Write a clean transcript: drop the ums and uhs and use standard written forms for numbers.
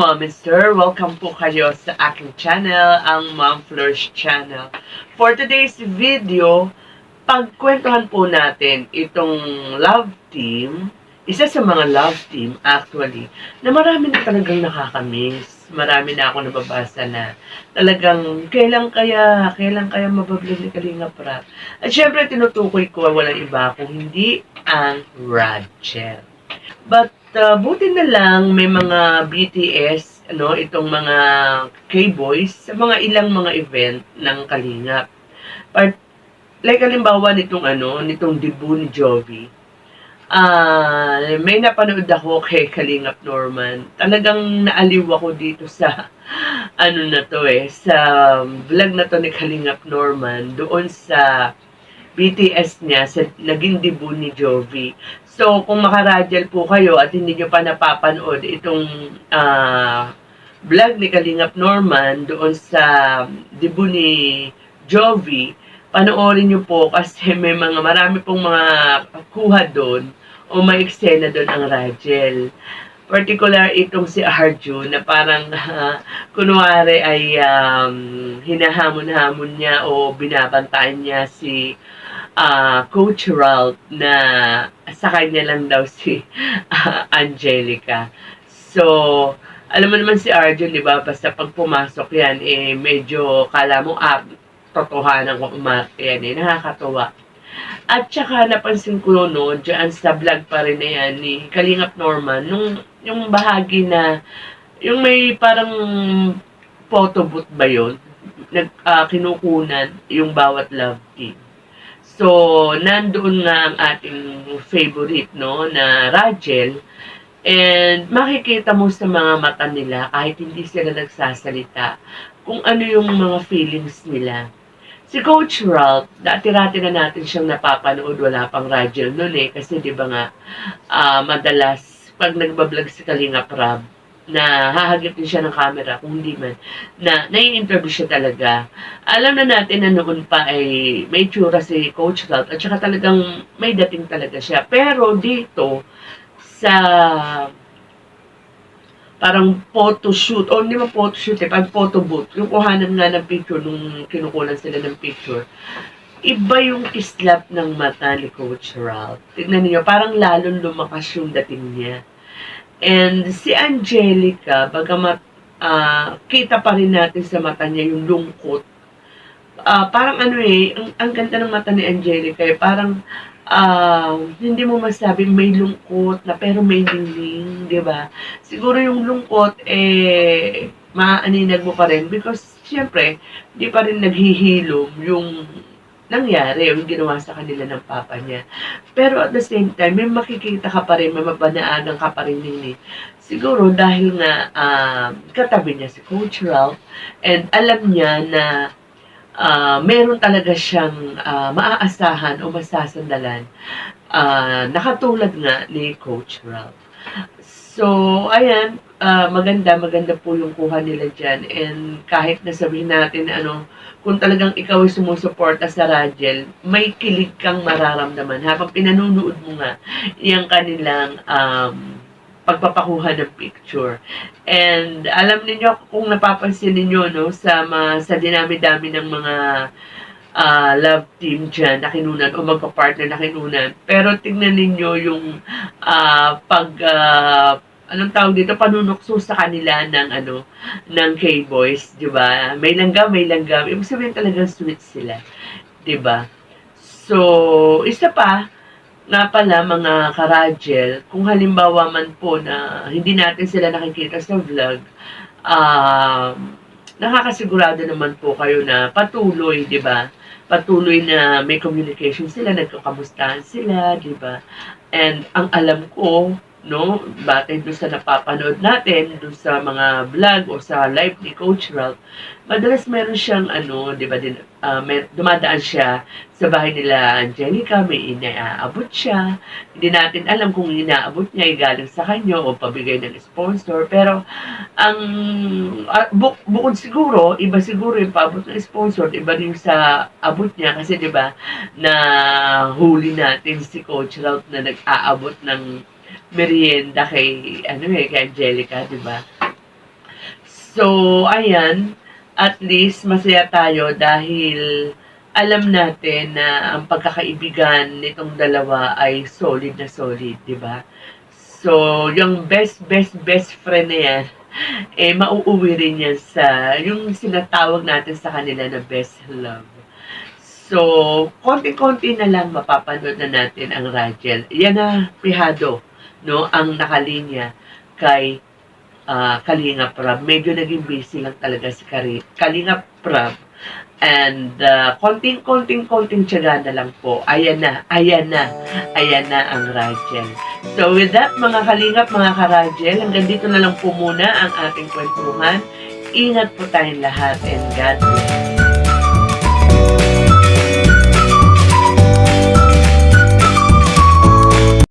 Mom and Sir. Welcome po kayo sa aking channel, ang Mom Flourish Channel. For today's video, pagkwentuhan po natin itong love team, isa sa mga love team actually, na marami na talagang nakakamiss. Marami na ako nababasa na talagang kailan kaya mabablog ni Kalinga Prab. At syempre tinutukoy ko walang iba kung hindi ang Rachel. But buti na lang may mga BTS, itong mga K-boys sa mga ilang mga event ng Kalingap. But like halimbawa nitong debut ni Jovi. May napanood ako kay Kalingap Norman. Talagang naaliw ako dito sa sa vlog na to ni Kalingap Norman doon sa BTS niya sa naging debut ni Jovi. So, kung makaradyan po kayo at hindi nyo pa napapanood itong vlog ni Kalingap Norman doon sa debut ni Jovi, panoorin nyo po kasi may marami pong mga kuha doon o may eksena doon ang Rachel. Particular itong si Arjun na parang kunwari ay hinahamon-hamon niya o binabantaan niya si Coach Ralph na sa kanya lang daw si Angelica. So, alam mo naman si Arjun, di ba? Basta pag pumasok yan, medyo kala mo totohanan kung umarte yan, nakakatuwa. At saka napansin ko dyan sa vlog pa rin na yan ni Kalingap Norman, yung bahagi na, yung may parang photo booth ba yun? Kinukunan yung bawat love team. So, nandoon nga ang ating favorite, na Rachel. And makikita mo sa mga mata nila, kahit hindi sila nagsasalita, kung ano yung mga feelings nila. Si Coach Ralph, dati-rati na natin siyang napapanood, wala pang Rachel noon kasi di ba nga, madalas, pag nagbablog si Kalinga Prab, na hahagip din siya ng camera, kung hindi man, na nai-interview siya talaga. Alam na natin na noon pa ay may tsura si Coach Ralph, at saka talagang may dating talaga siya. Pero dito, sa parang photoshoot, o hindi mo photoshoot pag photo booth, yung kuhanan nga ng picture, nung kinukulan sila ng picture, iba yung kislap ng mata ni Coach Ralph. Tignan niyo, parang lalong lumakas yung dating niya. And si Angelica, bagamat kita pa rin natin sa mata niya yung lungkot. Parang ang ganda ng mata ni Angelica, parang hindi mo masabi may lungkot na pero may lingling, di ba? Siguro yung lungkot, maaninag mo pa rin because, syempre, di pa rin naghihilom yung nangyari, yung ginawa sa kanila ng papa niya. Pero at the same time, may makikita ka pa rin, may mabanaagan ka pa rin nini. Siguro dahil nga katabi niya si Coach Ralph and alam niya na meron talaga siyang maaasahan o masasandalan nakatulad nga ni Coach Ralph. So, ayan, maganda po yung kuha nila dyan. And kahit nasabihin natin kung talagang ikaw ay sumusuporta sa Rachel, may kilig kang mararamdaman habang pinanunood mo nga yung kanilang pagpapakuha ng picture. And alam niyo kung napapansin niyo sa dinami-dami ng mga love team dyan na kinunan o magpa-partner na kinunan. Pero tingnan niyo yung anong tawag dito, panunukso sa kanila ng K-boys, di ba? May langgam. Ibig sabihin talagang sweet sila, di ba? So, isa pa, nga pala mga ka-Rachel, kung halimbawa man po na hindi natin sila nakikita sa vlog, nakakasigurado naman po kayo na patuloy, di ba? Patuloy na may communication sila, nagkakamustahan sila, di ba? And ang alam ko, batay doon sa napapanood natin, doon sa mga vlog o sa live ni Coach Ralph, madalas meron siyang di ba din, dumadaan siya sa bahay nila Angelica, may inaabot siya. Hindi natin alam kung inaabot niya ay galing sa kanya o pabigay ng sponsor. Pero ang bukod siguro, iba siguro yung paabot ng sponsor, iba rin sa abot niya kasi di ba na huli natin si Coach Ralph na nag-aabot ng merienda kay Angelica, di ba? So, ayan, at least masaya tayo dahil alam natin na ang pagkakaibigan nitong dalawa ay solid na solid, di ba? So, yung best friend na yan, mauuwi rin yan sa, yung sinatawag natin sa kanila na best love. So, konti-konti na lang mapapanood na natin ang Rachel. Yan na, Pihado, no, ang nakalinya kay Kalinga Prab. Medyo naging busy lang talaga si Kalinga Prab. And konting tiyaga na lang po. Ayan na ang Rachel. So with that, mga Kalingap, mga Karachel, hanggang dito na lang po muna ang ating kwentuhan. Ingat po tayong lahat and God bless.